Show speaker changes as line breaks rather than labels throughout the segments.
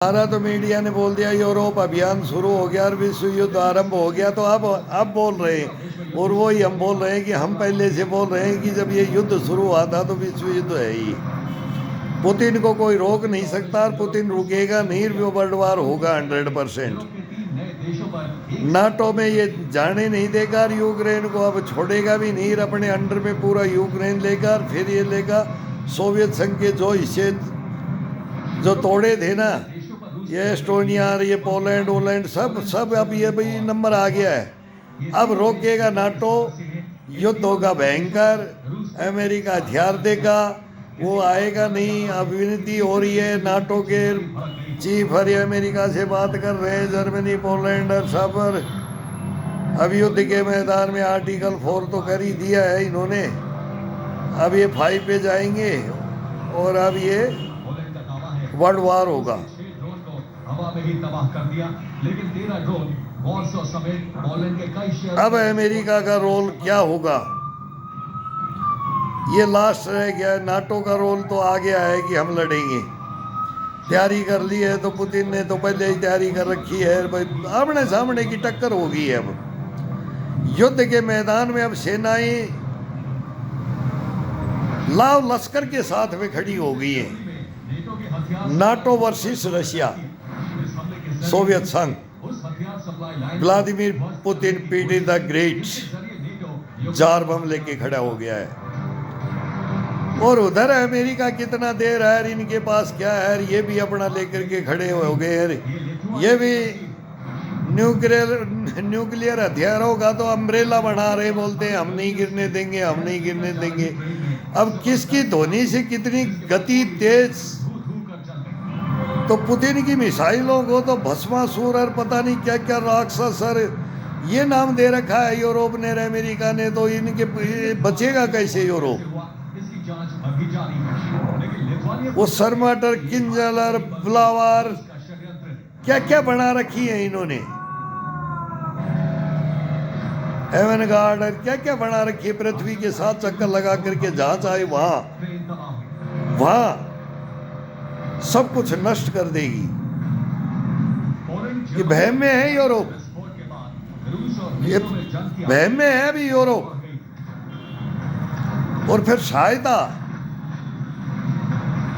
हमारा तो मीडिया ने बोल दिया यूरोप अभियान शुरू हो गया और विश्व युद्ध आरंभ हो गया, तो अब बोल रहे हैं। और वही हम बोल रहे हैं कि हम पहले से बोल रहे हैं कि जब ये युद्ध शुरू हुआ था तो विश्व युद्ध है ही। पुतिन को कोई रोक नहीं सकता और पुतिन रुकेगा नहीं, वो वर्ल्ड वार होगा 100%। नाटो में ये जाने नहीं देगा और यूक्रेन को अब छोड़ेगा भी नहीं, अपने अंडर में पूरा यूक्रेन लेगा और फिर ये लेगा सोवियत संघ के जो हिस्से जो तोड़े थे ना, ये एस्टोनिया और ये पोलैंड वोलैंड सब अब ये भाई नंबर आ गया है। अब रोकेगा नाटो, युद्ध होगा भयंकर, अमेरिका हथियार देगा, वो आएगा नहीं। अब विनती हो रही है, नाटो के चीफ और अमेरिका से बात कर रहे हैं, जर्मनी पोलैंड और सब। अब युद्ध के मैदान में आर्टिकल 4 तो कर ही दिया है इन्होंने, अब ये 5 पे जाएंगे और अब ये वर्ल्ड वार होगा। अब अमेरिका का रोल क्या होगा, ये लास्ट रह गया। नाटो का रोल तो आ गया है कि हम लड़ेंगे, तैयारी कर ली है, तो पुतिन ने तो पहले ही तैयारी कर रखी है, आमने सामने की टक्कर होगी। अब युद्ध के मैदान में अब सेनाएं लाव लश्कर के साथ में खड़ी हो गई है। नाटो वर्सेस रशिया, सोवियत संघ, व्लादिमीर पुतिन पीटी द ग्रेट जार बम लेके खड़ा हो गया है। और उधर अमेरिका कितना देर है, इनके पास क्या है, ये भी अपना लेकर के खड़े हो गए हैं। ये भी न्यूक्लियर हथियारों का तो अम्ब्रेला बना रहे, बोलते हैं हम नहीं गिरने देंगे, हम नहीं गिरने देंगे। अब किसकी ध्वनि से कितनी गति तेज, तो पुतिन की मिसाइलों को तो भस्मासुर और पता नहीं क्या क्या राक्षस और ये नाम दे रखा है यूरोप ने, अमेरिका ने। तो इनके बचेगा कैसे यूरोप? वो सरमाटर, किंजल, ब्लावर क्या क्या बना रखी है इन्होंने, हेवन गार्ड और क्या क्या बना रखी है। पृथ्वी के साथ चक्कर लगा करके जहां चाहे वहां सब कुछ नष्ट कर देगी। ये बहम में है यूरोप, ये बहम में है अभी यूरोप। और फिर सहायता,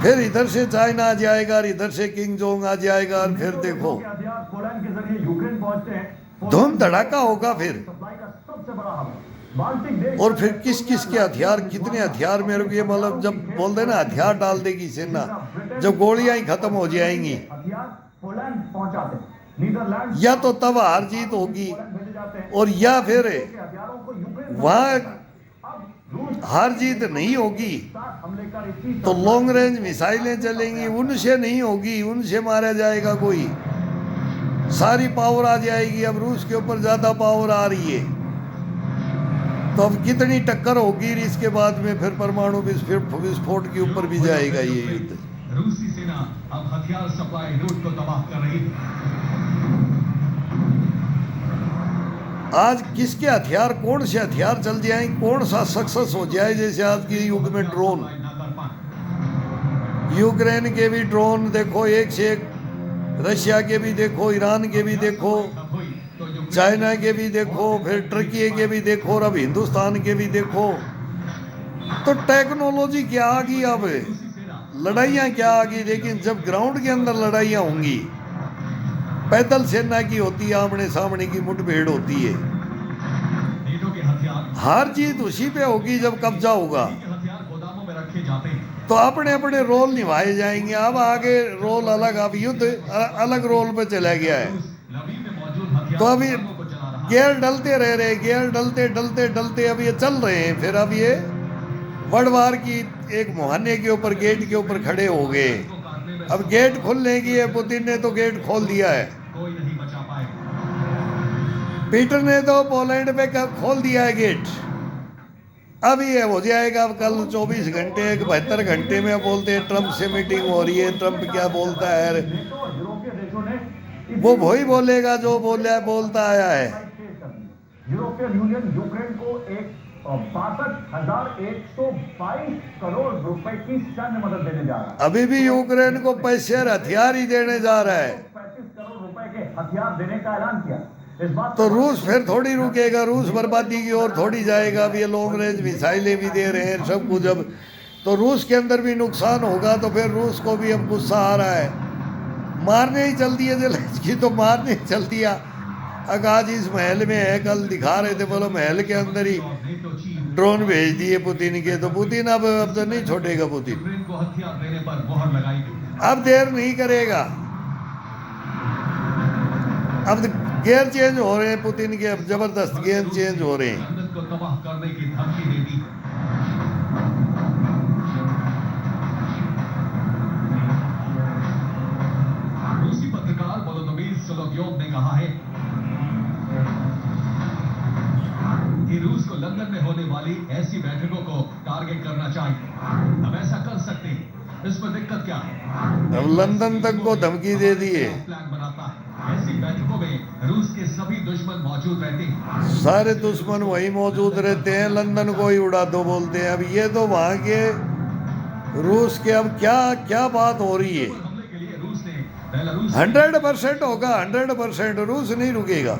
फिर इधर से चाइना आ जाएगा और इधर से किंग जोंग आ जाएगा और फिर देखो धूम धड़ाका होगा फिर। और फिर किस किस के हथियार, कितने हथियार मेरे को ये मतलब जब बोल देना हथियार डाल देगी सेना, जब गोलियां ही खत्म हो जाएंगी, या तो तब हार जीत होगी और या फिर वहां हार जीत नहीं होगी तो लॉन्ग रेंज मिसाइलें चलेंगी, उनसे नहीं होगी, उनसे मारा जाएगा कोई, सारी पावर आ जाएगी। अब रूस के ऊपर ज्यादा पावर आ रही है, तो अब कितनी टक्कर होगी। इसके बाद में फिर परमाणु विस्फोट के ऊपर भी जाएगा ये युद्ध।
रूसी सेना अब हथियार सप्लाई रूट को तबाह कर रही है।
आज किसके हथियार, कौन से हथियार चल जाए, कौन सा सक्सेस हो जाए। जैसे आज के युग में ड्रोन, यूक्रेन के भी ड्रोन देखो एक से एक, रशिया के भी देखो, ईरान के भी देखो, चाइना के भी देखो, फिर टर्की के भी देखो और अब हिंदुस्तान के भी देखो। तो टेक्नोलॉजी क्या आ गई, अब लड़ाइयाँ क्या आ गई। लेकिन जब ग्राउंड के अंदर लड़ाइयाँ होंगी, पैदल सेना की होती है, आमने सामने की मुठभेड़ होती है, हार जीत उसी पे होगी जब कब्जा होगा। तो अपने अपने रोल निभाए जाएंगे। अब आगे रोल अलग, अब युद्ध अलग रोल पे चला गया है। तो अभी गियर डलते रह रहे, गियर डलते डलते डलते अब ये चल रहे हैं। फिर अब ये वर्ल्ड वार की एक मुहाने के ऊपर, गेट के ऊपर खड़े हो गए। अब गेट खुलने की है, पुतिन ने तो गेट खोल दिया है, पीटर ने तो पोलैंड पे खोल दिया है गेट। अब ये हो जाएगा, अब कल 24 घंटे 72 घंटे में बोलते हैं ट्रंप से मीटिंग हो रही है। ट्रंप क्या बोलता है, वो वही बोलेगा जो बोलता आया है।
यूरोपियन यूनियन यूक्रेन को एक 62,122 करोड़ रुपए की सैन्य मदद देने जा रहा है।
अभी भी यूक्रेन को पैसे और हथियार ही देने जा रहा है।
35 करोड़ रुपए के हथियार देने का ऐलान किया। इस बात
तो रूस फिर थोड़ी रुकेगा, रूस बर्बादी की ओर थोड़ी जाएगा। अब ये लॉन्ग रेंज मिसाइलें भी दे रहे हैं सब कुछ। अब तो रूस के अंदर भी नुकसान होगा, तो फिर रूस को भी अब गुस्सा आ रहा है। मारने ही चल दिया ज़ेलेंस्की, तो मारने ही चल दिया। आज इस महल में है, कल दिखा रहे थे बोलो महल के अंदर ही ड्रोन भेज दिए पुतिन के। तो पुतिन अब तो नहीं छोड़ेगा पुतिन,
यूक्रेन को हथियार देने पर मोहर लगाई गई।
अब देर नहीं करेगा। अब गेयर चेंज हो रहे हैं पुतिन के, अब जबरदस्त गेयर चेंज हो रहे हैं।
लंदन को तबाह करने की धमकी दे दी। रूसी पत्रकार वोलोदिमीर सोलोव्योव ने कहा है कि रूस को लंदन में होने वाली ऐसी बैठकों को टारगेट करना चाहिए। हम ऐसा कर सकते हैं, इसमें दिक्कत क्या है?
अब लंदन तक को धमकी दे दिए।
प्लान बनाता है। ऐसी बैठकों में रूस के सभी दुश्मन मौजूद रहते हैं।
सारे दुश्मन वही मौजूद रहते हैं, लंदन को ही उड़ा दो बोलते हैं। अब ये तो वहाँ के रूस के अब क्या क्या बात हो रही है।
हमले के लिए रूस ने बेलारूस
100% होगा, 100%। रूस नहीं रुकेगा,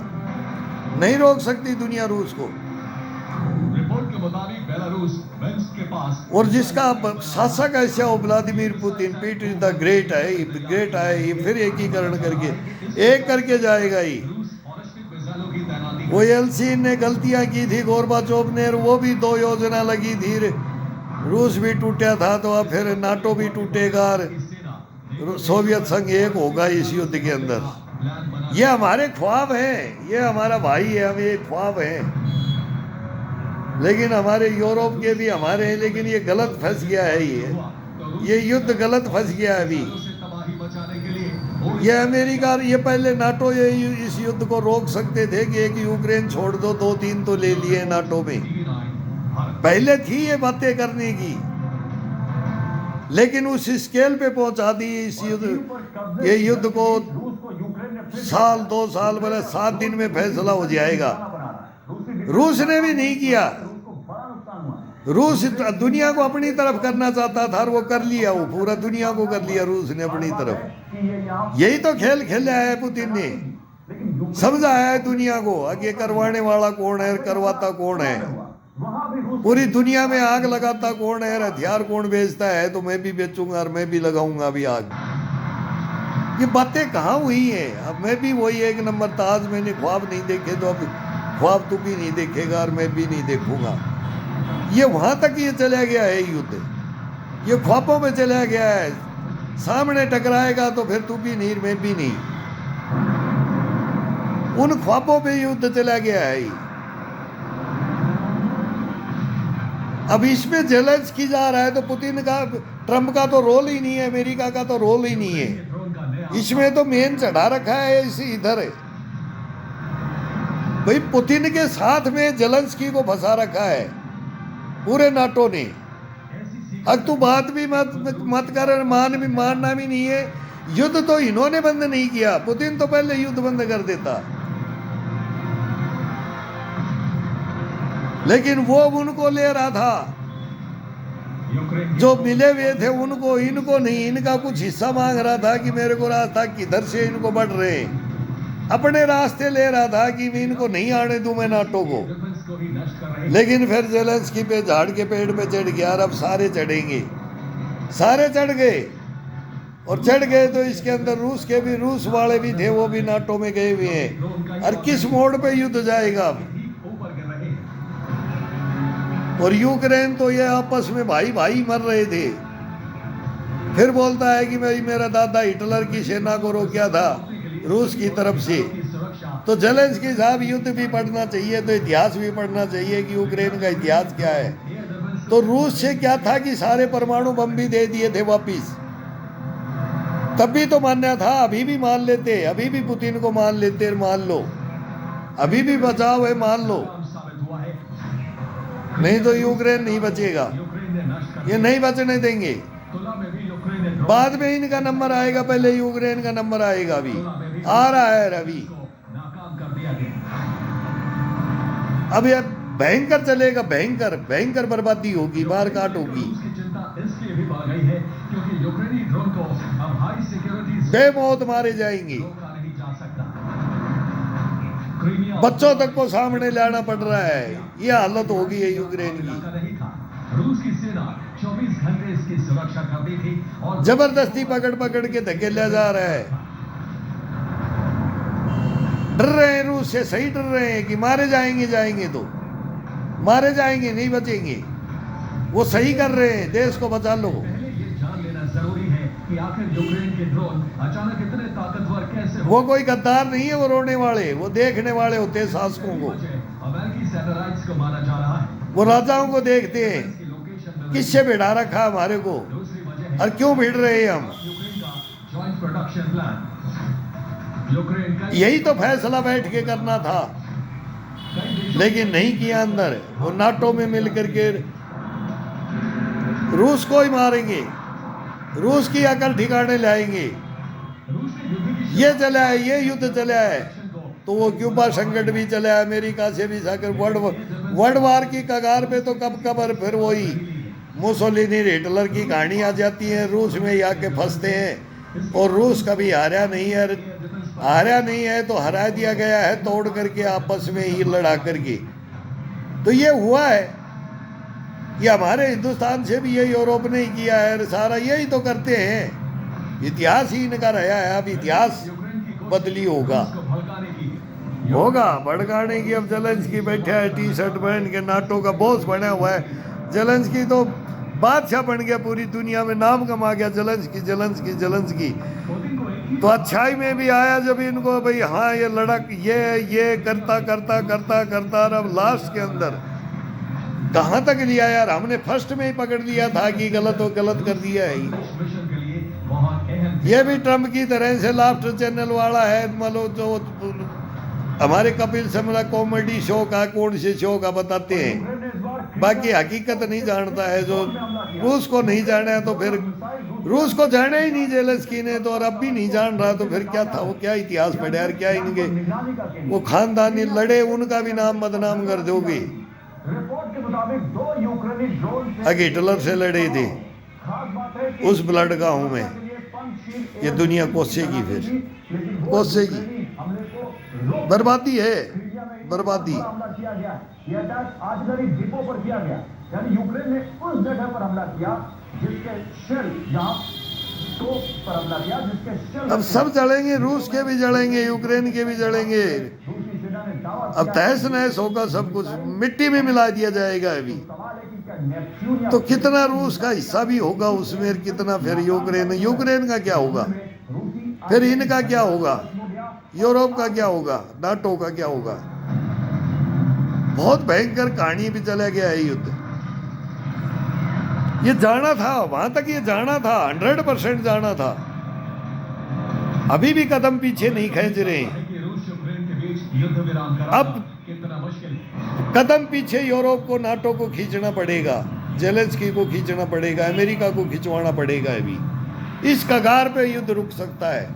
नहीं रोक सकती दुनिया रूस को।
रिपोर्ट के मुताबिक बेलारूस मिन्स्क के पास
और जिसका शासक ऐसा हो Vladimir Putin, Peter the great है, ग्रेट है, ये फिर एकीकरण करके एक करके जाएगा ही।
रूस ballistic मिसाइलों की तैनाती
वो एलसीन ने गलतियां की थी, गोरबाचोव ने, वो भी 2 योजना लगी थी। रूस भी टूटा था, तो अब फिर नाटो भी टूटेगा और
की सेना
सोवियत संघ एक होगा इस युद्ध के अंदर।
प्लान बना
ये हमारे ख्वाब हैं, ये हमारा भाई है, हम ये ख्वाब हैं। लेकिन हमारे यूरोप के भी हमारे हैं, लेकिन ये गलत फंस गया है। ये युद्ध गलत फंस गया है अभी।
से तबाही मचाने के लिए
ये अमेरिका, ये पहले नाटो ये इस युद्ध को रोक सकते थे कि एक यूक्रेन छोड़ दो, 2-3 तो ले लिए नाटो में। पहले थी ये बातें करने की, लेकिन उस स्केल पे पहुंचा दी इस युद्ध, ये युद्ध को
रूस को यूक्रेन ने फिर
साल 2 साल बोले 7 दिन में फैसला हो जाएगा।
बना रहा है।
रूस ने भी नहीं किया।
रूस को बड़ा नुकसान हुआ है।
रूस दुनिया को अपनी तरफ करना चाहता था और वो कर लिया, वो पूरा दुनिया को कर लिया रूस ने अपनी तरफ।
कि ये यहाँ
यही तो खेल खेला है पुतिन ने,
लेकिन यूक्रेन
समझाया है दुनिया को आगे करवाने वाला कौन है, करवाता कौन है।
वहां भी रूस
पूरी दुनिया में आग लगाता कौन है, हथियार कौन बेचता है। तो मैं भी बेचूंगा और मैं भी लगाऊंगा अभी आग। ये बातें कहाँ हुई हैं? अब मैं भी वही 1 नंबर ताज, मैंने ख्वाब नहीं देखे, तो अब ख्वाब तू भी नहीं देखेगा और मैं भी नहीं देखूंगा। ये वहां तक ये चला गया है युद्ध, ये ख्वाबों में चला गया है। सामने टकराएगा तो फिर तू भी नहीं मैं भी नहीं, उन ख्वाबों पे युद्ध चला गया है। अब इसमें ज़ेलेंस्की जा रहा है, तो पुतिन का, ट्रम्प का तो रोल ही नहीं है, अमेरिका का तो रोल ही नहीं है
ड्रोन का नया
इसमें। तो मेन चढ़ा रखा है इसी इधर है भाई, पुतिन के साथ में ज़ेलेंस्की को फंसा रखा है पूरे नाटो ने।
ऐसी
अब तू बात भी मत कर, मानना भी नहीं है। युद्ध तो इन्होंने बंद नहीं किया, पुतिन तो पहले युद्ध बंद कर देता, लेकिन वो उनको ले रहा था
यूक्रेन
जो मिले हुए थे उनको, इनको नहीं। इनका कुछ हिस्सा मांग रहा था कि मेरे को रास्ता किधर से इनको बढ़ रहे हैं, अपने रास्ते ले रहा था कि मैं इनको नहीं आने दूं मैं नाटो को।
डिफेंस को ही नष्ट कर रहे हैं।
लेकिन फिर ज़ेलेंस्की पे झाड़ के पेड़ पे चढ़ गया, और अब सारे चढ़ेंगे, सारे चढ़ गए। और चढ़ गए तो इसके अंदर रूस के भी, रूस वाले भी थे, वो भी नाटो में गए हुए हैं। और किस मोड़ पे युद्ध जाएगा अब?
ठीक ऊपर गिर रहे हैं।
और यूक्रेन तो ये आपस में भाई भाई मर रहे थे। फिर बोलता है कि भाई मेरा दादा हिटलर की सेना को रोका था रूस की तरफ से।
की सुरक्षा
तो ज़ेलेंस्की साहब युद्ध भी पढ़ना चाहिए, तो इतिहास भी पढ़ना चाहिए कि यूक्रेन का इतिहास क्या है।
एयर डिफेंस
तो रूस से क्या था कि सारे परमाणु बम भी दे दिए थे वापिस, तब भी तो मान्य था। अभी भी मान लेते, अभी भी पुतिन को मान लेते, मान लो अभी भी बचाव है, मान लो।
काम साबित हुआ है।
नहीं तो यूक्रेन नहीं बचेगा,
यूक्रेन ने नष्ट कर
ये नहीं बचने देंगे।
तुला में भी यूक्रेन ने ड्रोन
बाद में इनका नंबर आएगा, पहले यूक्रेन का नंबर आएगा। अभी आ रहा है रवि।
को नाकाम कर दिया गया।
अब ये भयंकर चलेगा, भयंकर भयंकर बर्बादी होगी, मार काट होगी,
रूस की चिंता इसलिए भी बढ़ गई है क्योंकि यूक्रेनी ड्रोन को अब हाई सिक्योरिटी
बेमौत मारे जाएंगे,
रोका नहीं जा सकता। क्रीमिया
बच्चों तक को सामने लाना पड़ रहा है। ये हालत हो गई है यूक्रेन की।
इलाका नहीं था। रूस की सेना 24 घंटे इसकी सुरक्षा करती थी और
जबरदस्ती पकड़ पकड़ के धकेला जा रहा है। डर रहे हैं रूस से, सही डर रहे हैं कि मारे जाएंगे, जाएंगे तो मारे जाएंगे, नहीं बचेंगे। वो सही कर रहे हैं, देश को बचा लो।
पहले ये जान लेना जरूरी है कि आखिर यूक्रेन के ड्रोन अचानक इतने ताकतवर कैसे
वो कोई गद्दार नहीं है, वो रोने वाले, वो देखने वाले होते हैं शासकों को।
अमेरिकी सैटेलाइट्स को माना जा रहा है।
वो राजाओं को देखते हैं,
इसकी लोकेशन में
किससे भिड़ा रखा हमारे को,
दूसरी वजह है
और क्यों भिड़ रहे हैं हम।
यूक्रेन का जॉइंट प्रोडक्शन प्लान। यूक्रेन का
यही तो फैसला बैठ के करना था,
कई देशों
लेकिन नहीं किया। अंदर वो नाटो में मिल करके रूस को ही मारेंगे, रूस की अकल ठिकाने लाएंगे।
रूस ने युद्ध की
ये चला है, ये युद्ध चला है,
को
तो वो क्यूबा संकट भी चला है, अमेरिका से भी साकर वर्ल्ड वार की कगार पे तो कब कबर फिर वही मुसोलिनी हिटलर की कहानी आ जाती है। रूस में ही आके फंसते हैं, और रूस कभी हारा नहीं है, हारा नहीं है तो हरा दिया गया है तोड़ करके, आपस में ही लड़ा करके। तो ये हुआ है, ये हमारे हिंदुस्तान से भी यही यूरोप ने ही किया है, सारा यही तो करते हैं। इतिहास ही इनका रहा है, अब इतिहास बदली होगा,
को भड़काने की
होगा भड़काने की। अब जेलेंस्की बैठा है टी शर्ट पहन के, नाटो का बॉस बना हुआ है। जेलेंस्की तो बादशाह बन गया, पूरी दुनिया में नाम कमा गया, जेलेंस्की जेलेंस्की जेलेंस्की।
पुतिन को एक ही
तो अच्छाई में भी आया जब इनको भाई हाँ ये लड़क ये करता करता करता करता, और अब लास्ट के अंदर कहाँ तक लिया यार। हमने फर्स्ट में ही पकड़ लिया था कि गलत हो, गलत कर दिया है।
मिशन के लिए बहुत अहम
ये भी ट्रम्प की तरह से लाफ्टर चैनल वाला है, मतलब जो हमारे कपिल शर्मा कॉमेडी शो का, कौन से शो का बताते हैं,
यूक्रेन ने इस बार
बाकी हकीकत नहीं जानता है। जो रूस को नहीं जाना है तो फिर रूस को जाना ही नहीं जेलेंस्की ने, तो और अब भी नहीं जान रहा, तो फिर क्या था वो, क्या इतिहास पढ़े यार, क्या इनके
निगरानी का केंद्र।
वो खानदानी लड़े, उनका भी नाम बदनाम कर दोगे।
रिपोर्ट के मुताबिक 2 यूक्रेनी ड्रोन से
आगे हिटलर से लड़े थे,
खास बात है कि
उस ब्लड का हूं मैं,
पंचशील
ये दुनिया कोसेगी फिर,
लेकिन वो
कोसेगी।
यूक्रेनी हमले को रोक
बर्बादी है,
सीरिया में
बर्बादी।
हमला किया गया। ये अटैक आर्टिलरी डिपो पर किया गया, यानी यूक्रेन ने उस जगह पर हमला किया जिसके शेल, जहां तोप पर हमला किया जिसके शेल।
अब सब जलेंगे, रूस के भी जलेंगे, यूक्रेन के भी जलेंगे।
रूसी सेना ने दावा
अब
किया
तहस नहस होगा, सब कुछ मिट्टी में मिला दिया जाएगा अभी।
सवाल है कि क्या नेपच्यून या
तो कितना रूस का हिस्सा भी होगा उसमें, और कितना फिर यूक्रेन का क्या होगा,
रूसी
फिर इनका क्या होगा, यूरोप का क्या होगा, नाटो का क्या होगा। बहुत भयंकर कहानी भी चला गया है युद्ध। ये जाना था वहां तक, ये जाना था, 100% जाना था। अभी भी कदम पीछे नहीं खींच रहे हैं।
है कि रूस यूक्रेन के बीच युद्ध विराम कराना
अब
कितना मुश्किल।
कदम पीछे यूरोप को, नाटो को खींचना पड़ेगा, जेलेंस्की को खींचना पड़ेगा, अमेरिका को खिंचवाना पड़ेगा। अभी इस कगार पे युद्ध रुक सकता है,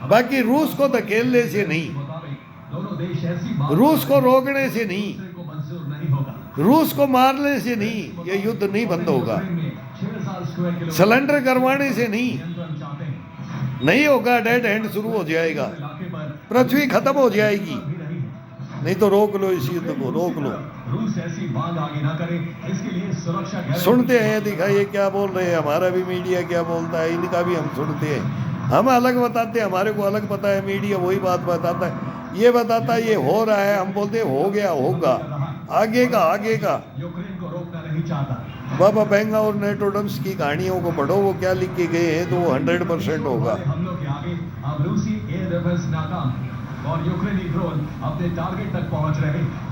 बाकी रूस को धकेलने से नहीं,
मुताबिक दोनों देश ऐसी बात
रूस को रोकने से नहीं,
दूसरे को मंजूर नहीं होगा।
रूस को मारने से नहीं, ये युद्ध नहीं बंद होगा।
यूक्रेन में 6000 स्क्वायर किलोमीटर
सिलेंडर करवाने से नहीं,
नियंत्रण चाहते हैं।
नहीं होगा। डेड एंड शुरू हो जाएगा,
इलाके पर
पृथ्वी खत्म हो जाएगी।
भी रही है।
नहीं तो रोक लो इस युद्ध को, रोक लो।
रूस ऐसी बात आगे ना करे, इसके लिए सुरक्षा गारंटी-
सुनते हैं, दिखाइए क्या बोल रहे हैं, हमारा भी मीडिया क्या बोलता है, इनका भी हम सुनते हैं। हम अलग बताते हैं, हमारे को अलग पता है, मीडिया वही बात बताता है, ये बताता है ये हो रहा है, हम बोलते हैं हो गया, होगा, आगे का आगे का।
यूक्रेन को रोकना नहीं चाहता।
बाबा बेंगा और नेटोडम्स की कहानियों को पढ़ो, वो क्या लिख के गए हैं, तो वो 100% होगा।
हमलों के आगे अब रूसी एयर डिफेंस नाकाम और यूक्रेनी ड्रोन अपने टारगेट तक पहुंच रहे हैं।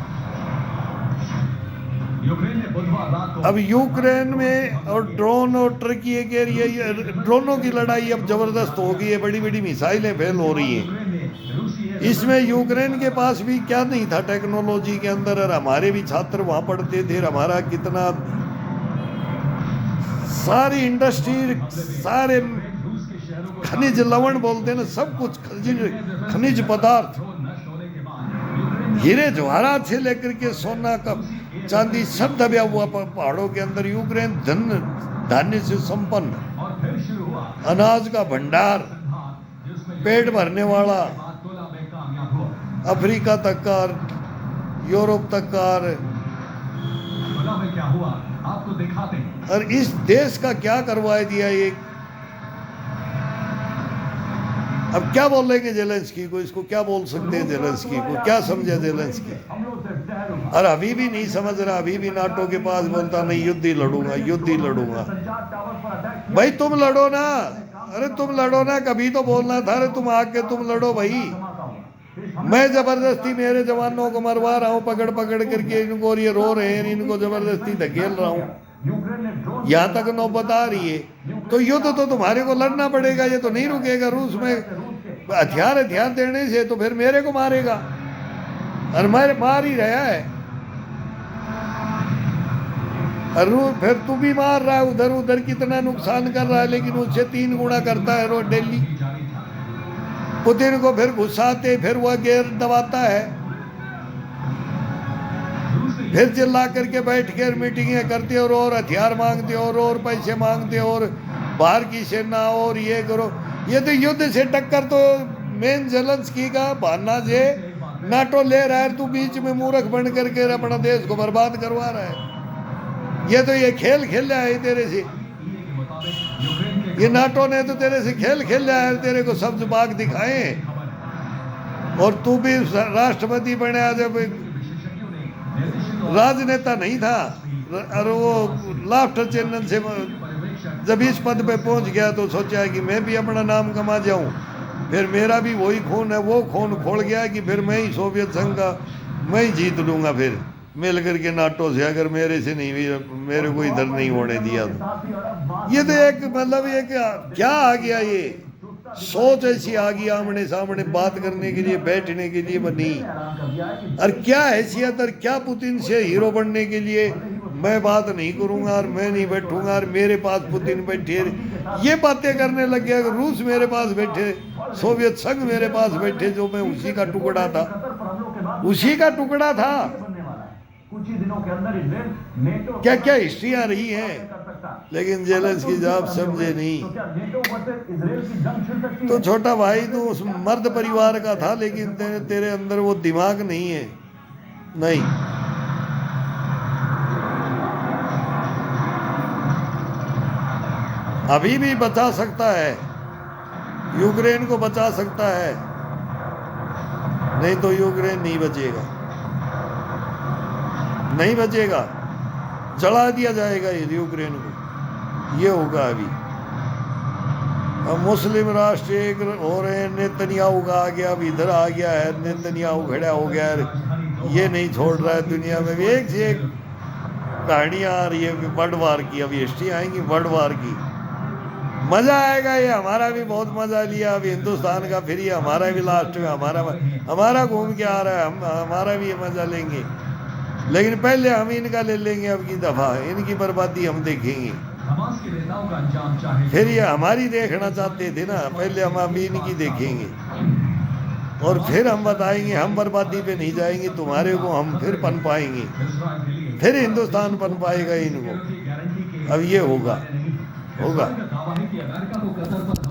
यूक्रेन ने बुधवार रात को
अब यूक्रेन में और ड्रोन और टर्की के लिए ड्रोनों की लड़ाई अब जबरदस्त हो गई है, बड़ी बड़ी मिसाइलें फेल हो रही हैं।
यूक्रेन ने रूसी एयर
इसमें यूक्रेन के पास भी क्या नहीं था टेक्नोलॉजी के अंदर, और हमारे भी छात्र वहाँ पढ़ते थे, और हमारा कितना सारी इंडस्ट्री, सारे
रूस के शहरों को
खनिज लवण बोलते हैं ना, सब कुछ खनिज पदार्थ,
ड्रोन नष्ट होने के बाद यूक्रेन
हीरे जवाहरात से लेकर के सोना का चांदी सब दबा हुआ पहाड़ों के अंदर। यूक्रेन धान्य से संपन्न,
और फिर शुरू हुआ
अनाज का भंडार,
संघार, जिसमें
पेट भरने वाला,
बातोला में कामयाब हुआ।
अफ्रीका तक का, यूरोप तक का।
तुला में क्या हुआ आपको दिखाते हैं।
और इस देश का क्या करवा दिया ये। अब क्या बोलेंगे जेलेंस्की को, इसको क्या बोल सकते हैं जेलेंस्की को, क्या समझे जेलेंस्की। और अभी भी नहीं समझ रहा, अभी भी नाटो के पास बोलता नहीं युद्ध ही लड़ूंगा, युद्ध ही लड़ूंगा। भाई तुम लड़ो ना, अरे तुम लड़ो ना, कभी तो बोलना था, अरे तुम आके तुम लड़ो भाई। मैं जबरदस्ती मेरे जवानों को मरवा रहा हूँ पकड़ पकड़ करके इनको, और ये रो रहे हैं, इनको जबरदस्ती धकेल रहा हूँ, यहाँ तक नौबत आ रही है। तो युद्ध तो तुम्हारे को लड़ना पड़ेगा, ये तो नहीं रुकेगा। रूस में हथियार देने से तो फिर मेरे को मारेगा, और मार ही रहा है। और फिर तू भी मार रहा है, उधर उधर कितना नुकसान कर रहा है, लेकिन उससे 3 गुना करता है रोज डेली। पुतिन को फिर घुसाते, फिर वह गेर दबाता है, फिर चिल्ला करके बैठ कर मीटिंगें करते और हथियार मांगते और पैसे मांगते और बाहर की सेना और ये करो। ये तो युद्ध से टक्कर तो मेन जेलेंस्की का बहाना से नाटो ले रहा है, तू बीच में मूर्ख बन करके अपना देश को बर्बाद करवा रहा है। ये तो ये खेल खेल रहा है तेरे से, ये नाटो ने तो तेरे से खेल खेल रहा है, तेरे को सब्ज बाग दिखाए और तू भी राष्ट्रपति बने। जब राजनेता नहीं था और वो लाफ्टर चैनल से जब इस पद पे पहुंच गया तो सोचा है कि मैं भी अपना नाम कमा जाऊं, फिर मेरा भी वही खून है, वो खून खोल गया कि फिर मैं ही सोवियत संघ का मैं ही जीत लूंगा फिर मिल करके नाटो से, अगर मेरे से नहीं, मेरे को इधर नहीं होने दिया तो। ये तो एक मतलब ये क्या आ गया, ये सोच ऐसी आ गई आमने सामने बात करने के लिए, बैठने के लिए बनी। और क्या हैसियत और क्या पुतिन से हीरो बनने के लिए मैं बात नहीं करूंगा और मैं नहीं बैठूंगा और मेरे पास पुतिन बैठे, ये बातें करने लग गया। रूस मेरे पास बैठे, सोवियत संघ मेरे पास बैठे, जो मैं उसी का टुकड़ा था, उसी का टुकड़ा था।
कुछ ही दिनों के अंदर
क्या क्या हिस्ट्रियां रही हैं, लेकिन जेलेंस्की जब समझे नहीं। तो छोटा भाई तू उस मर्द परिवार का था, लेकिन तेरे अंदर वो दिमाग नहीं है। नहीं, अभी भी बचा सकता है, यूक्रेन को बचा सकता है, नहीं तो यूक्रेन नहीं बचेगा, नहीं बचेगा, जला दिया जाएगा ये यूक्रेन को। ये होगा अभी। अब मुस्लिम राष्ट्र एक हो रहे हैं, नेतन्याहू का आ गया, अब इधर आ गया है, नेतन्याहू खड़ा हो गया है, ये नहीं छोड़ रहा है दुनिया में। एक से एक कहानियाँ आ रही है वर्ल्ड वार की, अब हिस्ट्री आएंगी वर्ल्ड वार की। मज़ा आएगा, ये हमारा भी बहुत मज़ा लिया अभी हिंदुस्तान का, फिर ये हमारा भी लास्ट में हमारा घूम के आ रहा है, हम हमारा भी ये मज़ा लेंगे। लेकिन पहले हम इनका ले लेंगे, अब की दफ़ा इनकी बर्बादी हम देखेंगे।
हमास के नेताओं का अंजाम चाहे
फिर ये हमारी देखना चाहते थे ना, पहले हम अभी इनकी देखेंगे और फिर हम बताएंगे, हम बर्बादी पे नहीं जाएंगे, तुम्हारे को हम फिर पन पाएंगे,
इस्राइल के लिए
फिर हिंदुस्तान पन पाएगा इनको।
गारंटी के
अब ये होगा, होगा।
दावा है कि अमेरिका को कतर पर